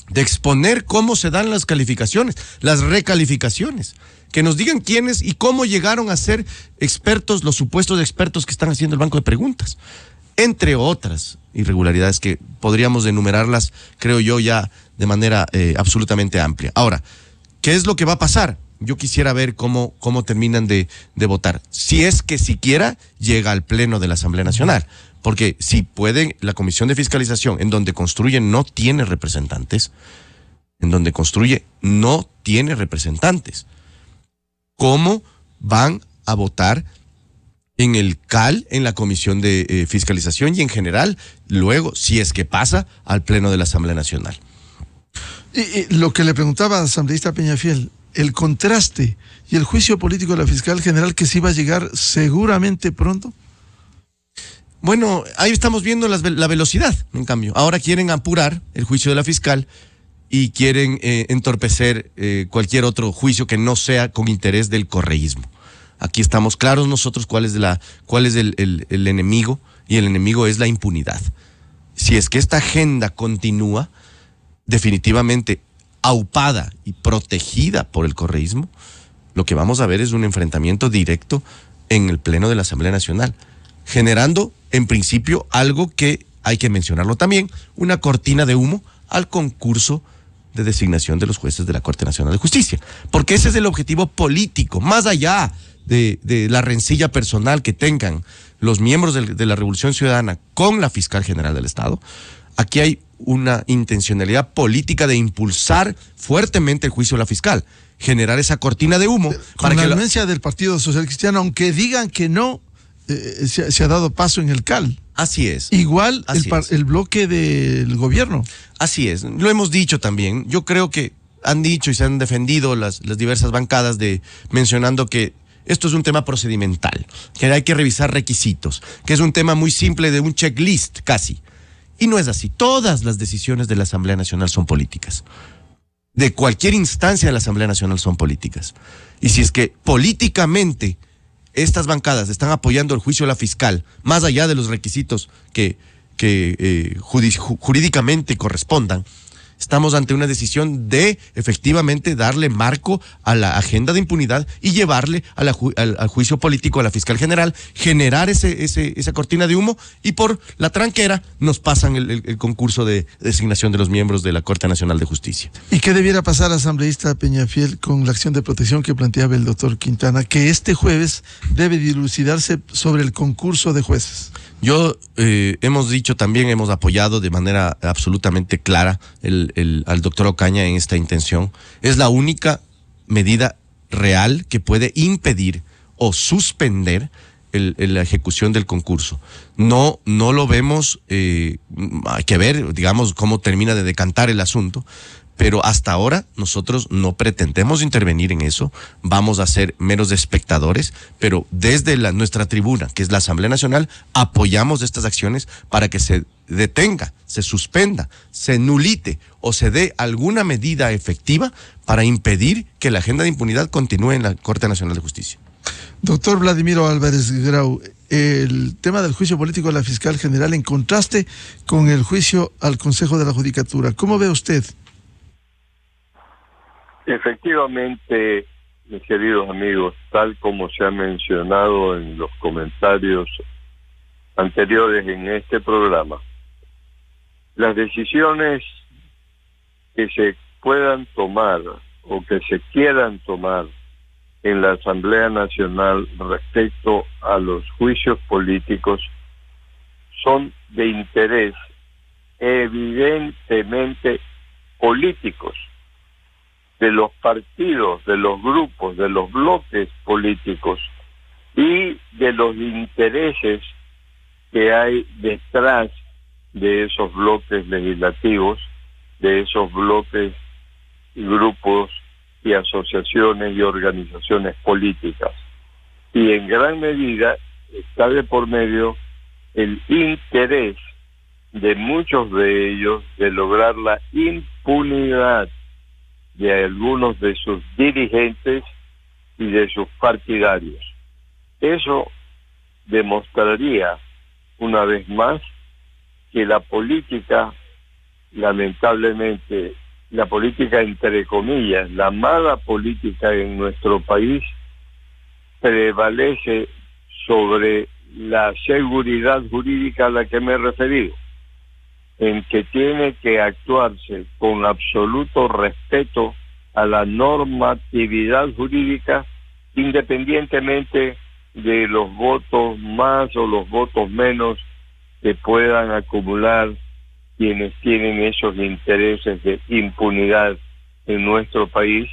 de exponer cómo se dan las calificaciones, las recalificaciones, que nos digan quiénes y cómo llegaron a ser expertos, los supuestos expertos que están haciendo el banco de preguntas, entre otras irregularidades que podríamos enumerarlas, creo yo, ya de manera absolutamente amplia. Ahora, ¿qué es lo que va a pasar? Yo quisiera ver cómo terminan de votar, si es que siquiera llega al Pleno de la Asamblea Nacional, porque si pueden, la Comisión de Fiscalización, en donde construye, no tiene representantes, ¿cómo van a votar en el CAL, en la Comisión de Fiscalización y en general, luego, si es que pasa al Pleno de la Asamblea Nacional? Y lo que le preguntaba al asambleísta Peñafiel, el contraste y el juicio político de la fiscal general, que sí va a llegar seguramente pronto. Bueno, ahí estamos viendo la velocidad, en cambio. Ahora quieren apurar el juicio de la fiscal y quieren entorpecer cualquier otro juicio que no sea con interés del correísmo. Aquí estamos claros nosotros cuál es el enemigo, y el enemigo es la impunidad. Si es que esta agenda continúa, definitivamente aupada y protegida por el correísmo, lo que vamos a ver es un enfrentamiento directo en el Pleno de la Asamblea Nacional, generando en principio algo que hay que mencionarlo también, una cortina de humo al concurso de designación de los jueces de la Corte Nacional de Justicia. Porque ese es el objetivo político, más allá de la rencilla personal que tengan los miembros de la Revolución Ciudadana con la Fiscal General del Estado. Aquí hay una intencionalidad política de impulsar fuertemente el juicio de la fiscal, generar esa cortina de humo. Con la anuencia del Partido Social Cristiano, aunque digan que no, se ha dado paso en el CAL. Así es. Igual el bloque del gobierno. Así es, lo hemos dicho también. Yo creo que han dicho y se han defendido las diversas bancadas mencionando que esto es un tema procedimental, que hay que revisar requisitos, que es un tema muy simple de un checklist casi. Y no es así. Todas las decisiones de la Asamblea Nacional son políticas. De cualquier instancia de la Asamblea Nacional son políticas. Y si es que políticamente estas bancadas están apoyando el juicio de la fiscal, más allá de los requisitos que jurídicamente correspondan, estamos ante una decisión de efectivamente darle marco a la agenda de impunidad y llevarle al juicio político a la fiscal general, generar esa cortina de humo, y por la tranquera nos pasan el concurso de designación de los miembros de la Corte Nacional de Justicia. ¿Y qué debiera pasar, asambleísta Peñafiel, con la acción de protección que planteaba el doctor Quintana, que este jueves debe dilucidarse sobre el concurso de jueces? Yo hemos dicho también, hemos apoyado de manera absolutamente clara al doctor Ocaña en esta intención. Es la única medida real que puede impedir o suspender la ejecución del concurso. No lo vemos, hay que ver, digamos, cómo termina de decantar el asunto. Pero hasta ahora nosotros no pretendemos intervenir en eso, vamos a ser meros espectadores, pero desde nuestra tribuna, que es la Asamblea Nacional, apoyamos estas acciones para que se detenga, se suspenda, se nulite o se dé alguna medida efectiva para impedir que la agenda de impunidad continúe en la Corte Nacional de Justicia. Doctor Vladimiro Álvarez Grau, el tema del juicio político de la fiscal general en contraste con el juicio al Consejo de la Judicatura, ¿cómo ve usted? Efectivamente, mis queridos amigos, tal como se ha mencionado en los comentarios anteriores en este programa, las decisiones que se puedan tomar o que se quieran tomar en la Asamblea Nacional respecto a los juicios políticos son de interés evidentemente políticos, de los partidos, de los grupos, de los bloques políticos y de los intereses que hay detrás de esos bloques legislativos, de esos bloques, grupos y asociaciones y organizaciones políticas. Y en gran medida está de por medio el interés de muchos de ellos de lograr la impunidad de algunos de sus dirigentes y de sus partidarios. Eso demostraría una vez más que la política, lamentablemente, la política entre comillas, la mala política en nuestro país prevalece sobre la seguridad jurídica a la que me he referido, en que tiene que actuarse con absoluto respeto a la normatividad jurídica, independientemente de los votos más o los votos menos que puedan acumular quienes tienen esos intereses de impunidad en nuestro país,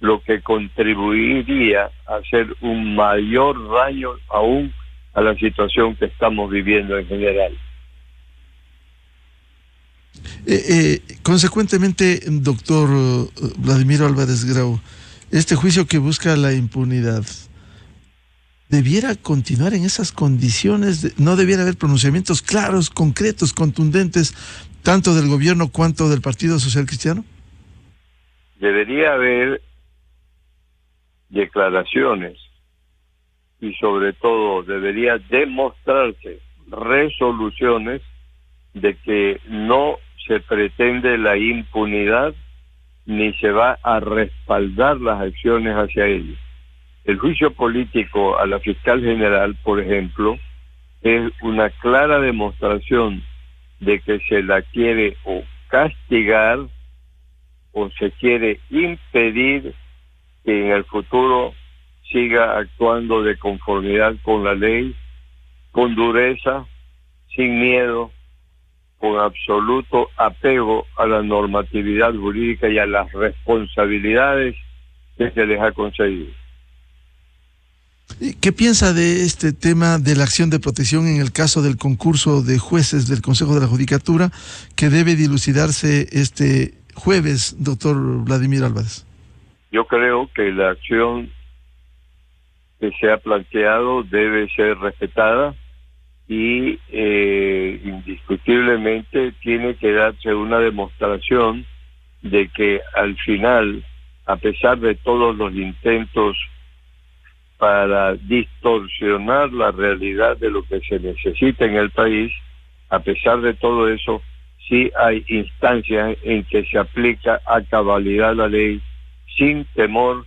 lo que contribuiría a hacer un mayor daño aún a la situación que estamos viviendo en general. Consecuentemente, doctor Vladimiro Álvarez Grau, este juicio que busca la impunidad, ¿debiera continuar en esas condiciones? ¿No debiera haber pronunciamientos claros, concretos, contundentes, tanto del gobierno cuanto del Partido Social Cristiano? Debería haber declaraciones y sobre todo debería demostrarse resoluciones de que no se pretende la impunidad ni se va a respaldar las acciones hacia ellos. El juicio político a la fiscal general, por ejemplo, es una clara demostración de que se la quiere o castigar o se quiere impedir que en el futuro siga actuando de conformidad con la ley, con dureza, sin miedo, con absoluto apego a la normatividad jurídica y a las responsabilidades que se les ha concedido. ¿Qué piensa de este tema de la acción de protección en el caso del concurso de jueces del Consejo de la Judicatura que debe dilucidarse este jueves, doctor Vladimir Álvarez? Yo creo que la acción que se ha planteado debe ser respetada y indiscutiblemente tiene que darse una demostración de que al final, a pesar de todos los intentos para distorsionar la realidad de lo que se necesita en el país, a pesar de todo eso, sí hay instancias en que se aplica a cabalidad la ley sin temor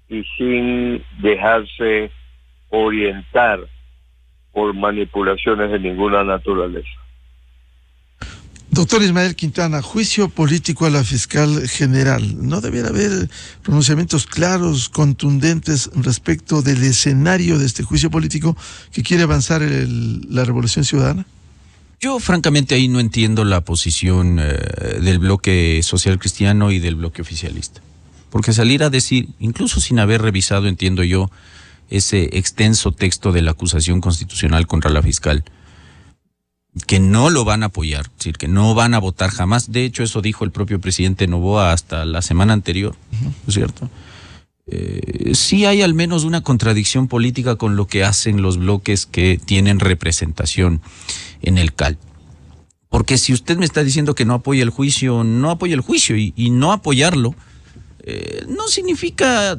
y sin dejarse orientar por manipulaciones de ninguna naturaleza. Doctor Ismael Quintana, juicio político a la fiscal general. ¿No debiera haber pronunciamientos claros, contundentes respecto del escenario de este juicio político que quiere avanzar la Revolución Ciudadana? Yo francamente ahí no entiendo la posición del bloque social cristiano y del bloque oficialista. Porque salir a decir, incluso sin haber revisado, entiendo yo, ese extenso texto de la acusación constitucional contra la fiscal, que no lo van a apoyar, es decir, que no van a votar jamás. De hecho, eso dijo el propio presidente Noboa hasta la semana anterior, ¿no es cierto? Sí hay al menos una contradicción política con lo que hacen los bloques que tienen representación en el CAL. Porque si usted me está diciendo que no apoya el juicio, no apoya el juicio, y no apoyarlo no significa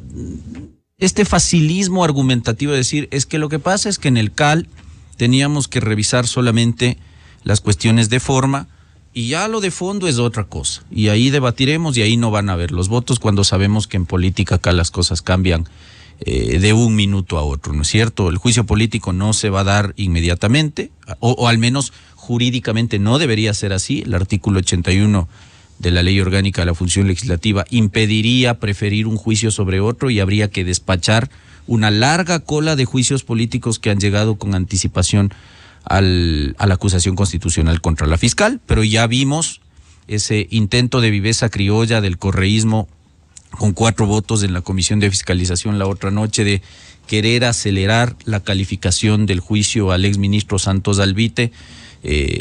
este facilismo argumentativo de decir, es que lo que pasa es que en el CAL teníamos que revisar solamente las cuestiones de forma y ya lo de fondo es otra cosa. Y ahí debatiremos y ahí no van a haber los votos cuando sabemos que en política acá las cosas cambian de un minuto a otro, ¿no es cierto? El juicio político no se va a dar inmediatamente, o al menos jurídicamente no debería ser así. El artículo 81 de la Ley Orgánica de la Función Legislativa impediría preferir un juicio sobre otro y habría que despachar una larga cola de juicios políticos que han llegado con anticipación a la acusación constitucional contra la fiscal, pero ya vimos ese intento de viveza criolla del correísmo con 4 votos en la Comisión de Fiscalización la otra noche de querer acelerar la calificación del juicio al exministro Santos Alvite,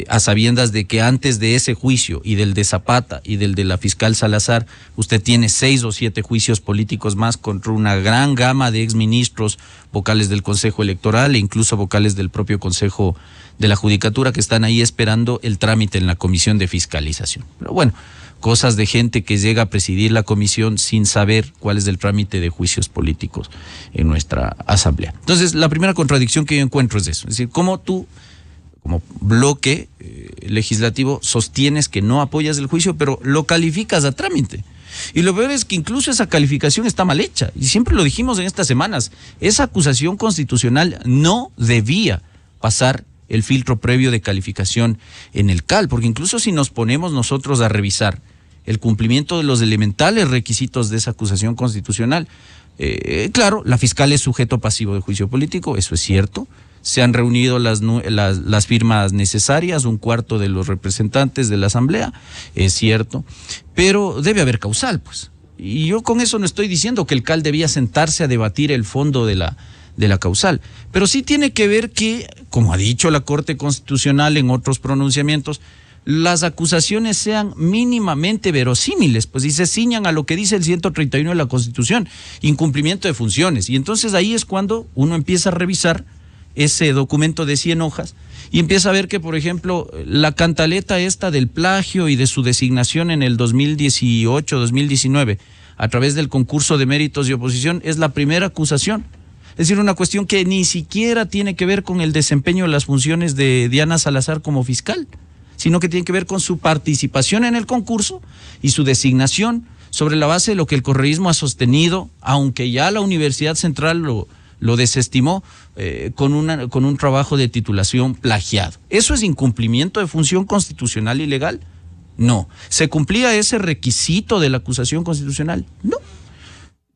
a sabiendas de que antes de ese juicio y del de Zapata y del de la fiscal Salazar, usted tiene 6 o 7 juicios políticos más contra una gran gama de exministros, vocales del Consejo Electoral e incluso vocales del propio Consejo de la Judicatura que están ahí esperando el trámite en la Comisión de Fiscalización. Pero bueno, cosas de gente que llega a presidir la comisión sin saber cuál es el trámite de juicios políticos en nuestra asamblea. Entonces, la primera contradicción que yo encuentro es eso, es decir, cómo tú como bloque legislativo sostienes que no apoyas el juicio, pero lo calificas a trámite. Y lo peor es que incluso esa calificación está mal hecha. Y siempre lo dijimos en estas semanas, esa acusación constitucional no debía pasar el filtro previo de calificación en el CAL, porque incluso si nos ponemos nosotros a revisar el cumplimiento de los elementales requisitos de esa acusación constitucional, claro, la fiscal es sujeto pasivo de juicio político, eso es cierto. Se han reunido las firmas necesarias, 1/4 de los representantes de la Asamblea, es cierto, pero debe haber causal, pues. Y yo con eso no estoy diciendo que el CAL debía sentarse a debatir el fondo de la causal, pero sí tiene que ver que, como ha dicho la Corte Constitucional en otros pronunciamientos, las acusaciones sean mínimamente verosímiles, pues, y se ciñan a lo que dice el 131 de la Constitución, incumplimiento de funciones. Y entonces ahí es cuando uno empieza a revisar ese documento de 100 hojas y empieza a ver que, por ejemplo, la cantaleta esta del plagio y de su designación en el 2018-2019 a través del concurso de méritos y oposición es la primera acusación. Es decir, una cuestión que ni siquiera tiene que ver con el desempeño de las funciones de Diana Salazar como fiscal, sino que tiene que ver con su participación en el concurso y su designación sobre la base de lo que el correísmo ha sostenido, aunque ya la Universidad Central lo desestimó con un trabajo de titulación plagiado. ¿Eso es incumplimiento de función constitucional y legal? No. ¿Se cumplía ese requisito de la acusación constitucional? No.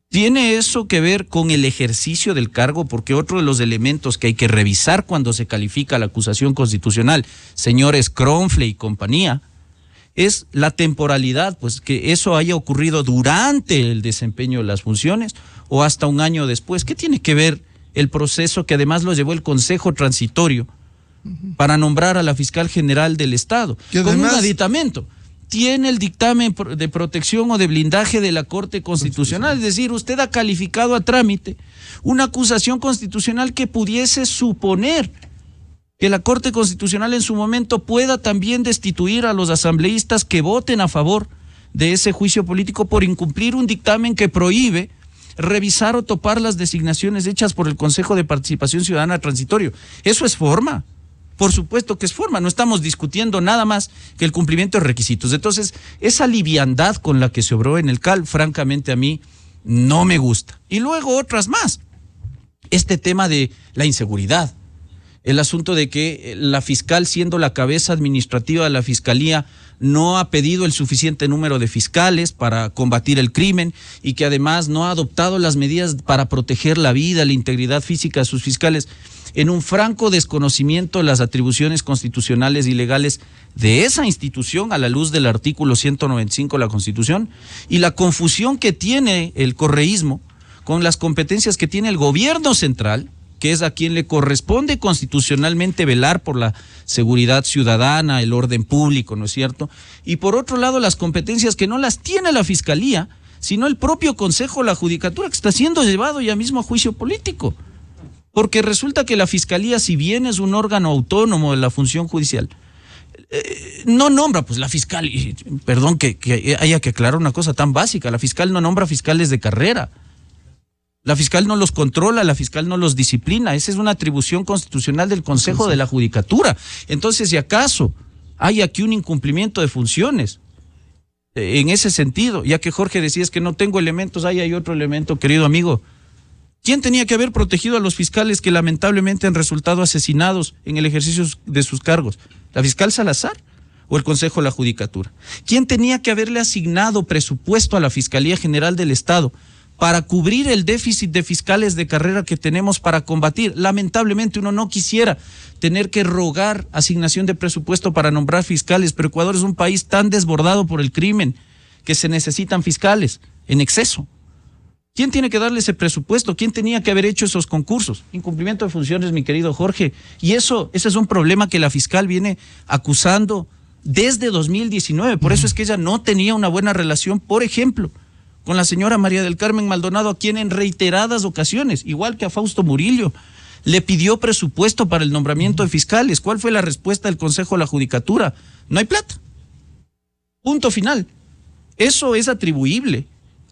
¿Tiene eso que ver con el ejercicio del cargo? Porque otro de los elementos que hay que revisar cuando se califica la acusación constitucional, señores Kronfle y compañía, es la temporalidad, pues que eso haya ocurrido durante el desempeño de las funciones o hasta un año después. ¿Qué tiene que ver el proceso que además lo llevó el Consejo Transitorio para nombrar a la fiscal general del Estado? Con un aditamento. Tiene el dictamen de protección o de blindaje de la Corte Constitucional, es decir, usted ha calificado a trámite una acusación constitucional que pudiese suponer que la Corte Constitucional en su momento pueda también destituir a los asambleístas que voten a favor de ese juicio político por incumplir un dictamen que prohíbe revisar o topar las designaciones hechas por el Consejo de Participación Ciudadana Transitorio. Eso es forma. Por supuesto que es forma, no estamos discutiendo nada más que el cumplimiento de requisitos. Entonces, esa liviandad con la que se obró en el CAL, francamente a mí no me gusta. Y luego otras más. Este tema de la inseguridad, el asunto de que la fiscal, siendo la cabeza administrativa de la Fiscalía, no ha pedido el suficiente número de fiscales para combatir el crimen y que además no ha adoptado las medidas para proteger la vida, la integridad física de sus fiscales, en un franco desconocimiento de las atribuciones constitucionales y legales de esa institución a la luz del artículo 195 de la Constitución, y la confusión que tiene el correísmo con las competencias que tiene el gobierno central, que es a quien le corresponde constitucionalmente velar por la seguridad ciudadana, el orden público, ¿no es cierto? Y por otro lado, las competencias que no las tiene la Fiscalía, sino el propio Consejo de la Judicatura, que está siendo llevado ya mismo a juicio político. Porque resulta que la Fiscalía, si bien es un órgano autónomo de la función judicial, no nombra, pues la fiscal, perdón que haya que aclarar una cosa tan básica, la fiscal no nombra fiscales de carrera. La fiscal no los controla, la fiscal no los disciplina. Esa es una atribución constitucional del Consejo de la Judicatura. Entonces, si acaso hay aquí un incumplimiento de funciones, en ese sentido, ya que Jorge decía es que no tengo elementos, ahí hay otro elemento, querido amigo. ¿Quién tenía que haber protegido a los fiscales que lamentablemente han resultado asesinados en el ejercicio de sus cargos? ¿La fiscal Salazar o el Consejo de la Judicatura? ¿Quién tenía que haberle asignado presupuesto a la Fiscalía General del Estado para cubrir el déficit de fiscales de carrera que tenemos para combatir? Lamentablemente uno no quisiera tener que rogar asignación de presupuesto para nombrar fiscales, pero Ecuador es un país tan desbordado por el crimen que se necesitan fiscales en exceso. ¿Quién tiene que darle ese presupuesto? ¿Quién tenía que haber hecho esos concursos? Incumplimiento de funciones, mi querido Jorge. Y ese es un problema que la fiscal viene acusando desde 2019. Por eso es que ella no tenía una buena relación, por ejemplo, con la señora María del Carmen Maldonado, a quien en reiteradas ocasiones, igual que a Fausto Murillo, le pidió presupuesto para el nombramiento de fiscales. ¿Cuál fue la respuesta del Consejo de la Judicatura? No hay plata. Punto final. Eso es atribuible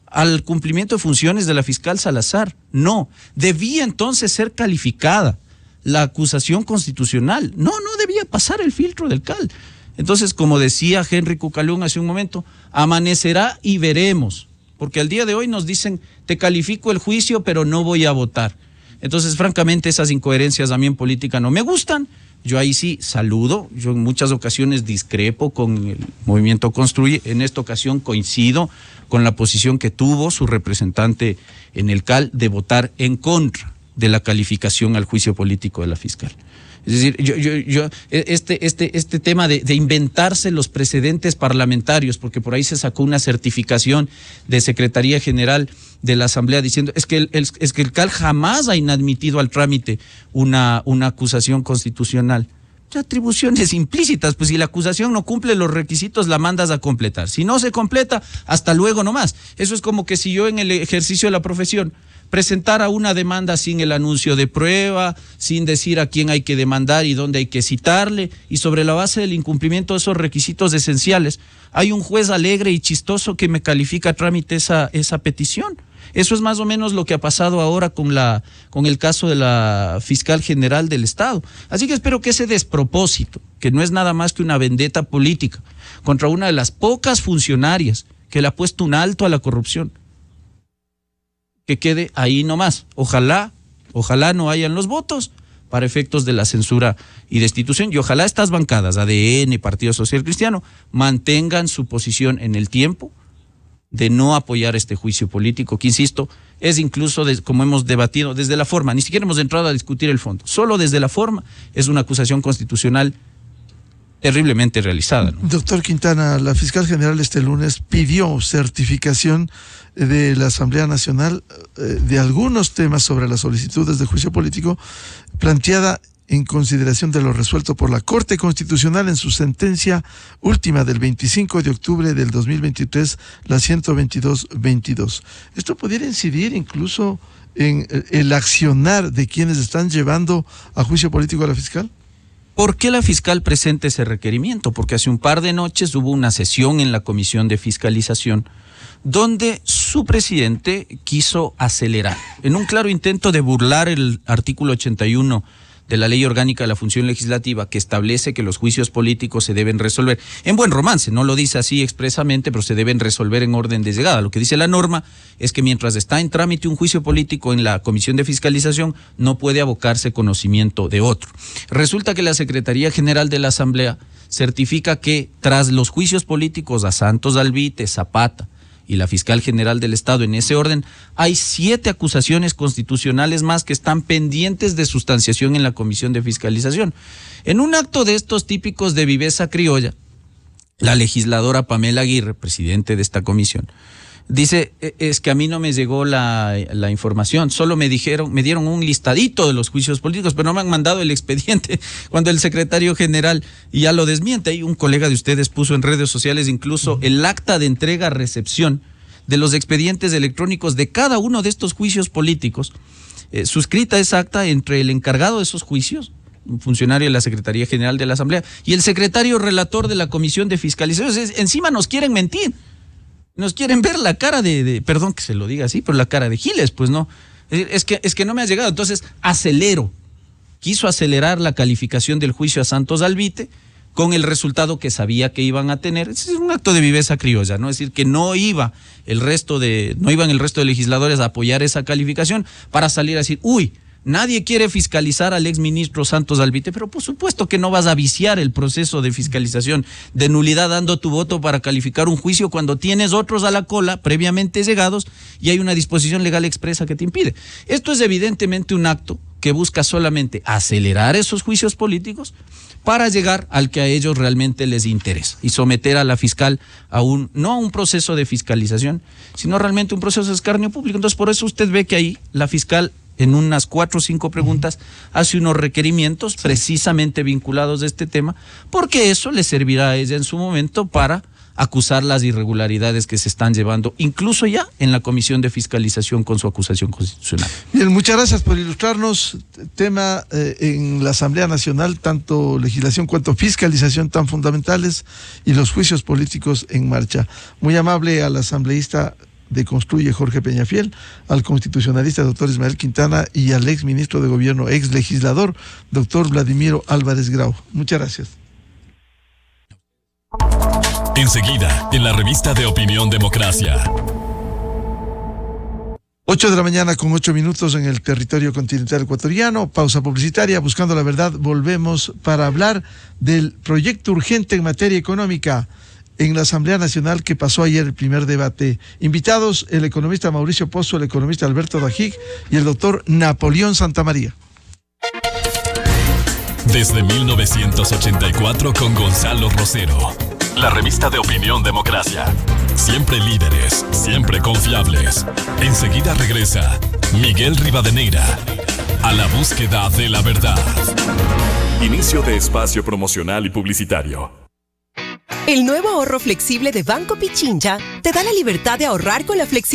al cumplimiento de funciones de la fiscal Salazar. No, debía entonces ser calificada la acusación constitucional. No debía pasar el filtro del CAL. Entonces, como decía Henry Cucalún hace un momento, amanecerá y veremos, porque al día de hoy nos dicen, te califico el juicio, pero no voy a votar. Entonces, francamente, esas incoherencias a mí en política no me gustan. Yo ahí sí saludo, yo en muchas ocasiones discrepo con el movimiento Construye, en esta ocasión coincido con la posición que tuvo su representante en el CAL de votar en contra de la calificación al juicio político de la fiscal. Es decir, este tema de inventarse los precedentes parlamentarios, porque por ahí se sacó una certificación de Secretaría General de la Asamblea diciendo es que el CAL jamás ha inadmitido al trámite una acusación constitucional. Atribuciones implícitas, pues si la acusación no cumple los requisitos la mandas a completar. Si no se completa, hasta luego nomás. Eso es como que si yo en el ejercicio de la profesión presentara una demanda sin el anuncio de prueba, sin decir a quién hay que demandar y dónde hay que citarle, y sobre la base del incumplimiento de esos requisitos esenciales, hay un juez alegre y chistoso que me califica a trámite esa petición. Eso es más o menos lo que ha pasado ahora con el caso de la fiscal general del Estado. Así que espero que ese despropósito, que no es nada más que una vendetta política contra una de las pocas funcionarias que le ha puesto un alto a la corrupción, que quede ahí nomás. Ojalá no hayan los votos para efectos de la censura y destitución. Y ojalá estas bancadas, ADN, Partido Social Cristiano, mantengan su posición en el tiempo de no apoyar este juicio político, que insisto, es incluso, como hemos debatido, desde la forma, ni siquiera hemos entrado a discutir el fondo, solo desde la forma es una acusación constitucional terriblemente realizada, ¿no? Doctor Quintana, la fiscal general este lunes pidió certificación de la Asamblea Nacional de algunos temas sobre las solicitudes de juicio político planteada en consideración de lo resuelto por la Corte Constitucional en su sentencia última del 25 de octubre del 2023, la 122-22. ¿Esto pudiera incidir incluso en el accionar de quienes están llevando a juicio político a la fiscal? ¿Por qué la fiscal presenta ese requerimiento? Porque hace un par de noches hubo una sesión en la Comisión de Fiscalización donde su presidente quiso acelerar, en un claro intento de burlar el artículo 81 de la Ley Orgánica de la Función Legislativa, que establece que los juicios políticos se deben resolver en buen romance, no lo dice así expresamente, pero se deben resolver en orden de llegada. Lo que dice la norma es que mientras está en trámite un juicio político en la Comisión de Fiscalización, no puede abocarse conocimiento de otro. Resulta que la Secretaría General de la Asamblea certifica que tras los juicios políticos a Santos Albite, Zapata y la fiscal general del Estado en ese orden, hay 7 acusaciones constitucionales más que están pendientes de sustanciación en la Comisión de Fiscalización. En un acto de estos típicos de viveza criolla, la legisladora Pamela Aguirre, presidente de esta comisión, dice, es que a mí no me llegó la información, solo me dieron un listadito de los juicios políticos, pero no me han mandado el expediente, cuando el secretario general ya lo desmiente. Ahí un colega de ustedes puso en redes sociales incluso el acta de entrega-recepción de los expedientes electrónicos de cada uno de estos juicios políticos, suscrita esa acta entre el encargado de esos juicios, un funcionario de la Secretaría General de la Asamblea, y el secretario relator de la Comisión de Fiscalización. Encima nos quieren mentir. Nos quieren ver la cara perdón que se lo diga así, pero la cara de giles, pues no. Es que no me ha llegado. Entonces, quiso acelerar la calificación del juicio a Santos Albite con el resultado que sabía que iban a tener. Es un acto de viveza criolla, ¿no? Es decir, que no iban el resto de legisladores a apoyar esa calificación para salir a decir, uy, nadie quiere fiscalizar al exministro Santos Albite, pero por supuesto que no vas a viciar el proceso de fiscalización de nulidad dando tu voto para calificar un juicio cuando tienes otros a la cola previamente llegados y hay una disposición legal expresa que te impide. Esto es evidentemente un acto que busca solamente acelerar esos juicios políticos para llegar al que a ellos realmente les interesa y someter a la fiscal no a un proceso de fiscalización, sino realmente un proceso de escarnio público. Entonces, por eso usted ve que ahí la fiscal, en unas 4 o 5 preguntas, hace unos requerimientos precisamente vinculados a este tema, porque eso le servirá a ella en su momento para acusar las irregularidades que se están llevando, incluso ya en la Comisión de Fiscalización con su acusación constitucional. Bien, muchas gracias por ilustrarnos. Tema en la Asamblea Nacional, tanto legislación cuanto fiscalización tan fundamentales y los juicios políticos en marcha. Muy amable al asambleísta de Construye, Jorge Peñafiel, al constitucionalista doctor Ismael Quintana y al ex ministro de Gobierno, ex legislador, doctor Vladimiro Álvarez Grau. Muchas gracias. Enseguida, en la revista de Opinión Democracia. 8 de la mañana con 8 minutos en el territorio continental ecuatoriano. Pausa publicitaria. Buscando la verdad, volvemos para hablar del proyecto urgente en materia económica en la Asamblea Nacional que pasó ayer el primer debate. Invitados el economista Mauricio Pozo, el economista Alberto Dajig y el doctor Napoleón Santamaría. Desde 1984 con Gonzalo Rosero. La revista de Opinión Democracia. Siempre líderes, siempre confiables. Enseguida regresa Miguel Rivadeneira a la búsqueda de la verdad. Inicio de espacio promocional y publicitario. El nuevo ahorro flexible de Banco Pichincha te da la libertad de ahorrar con la flexibilidad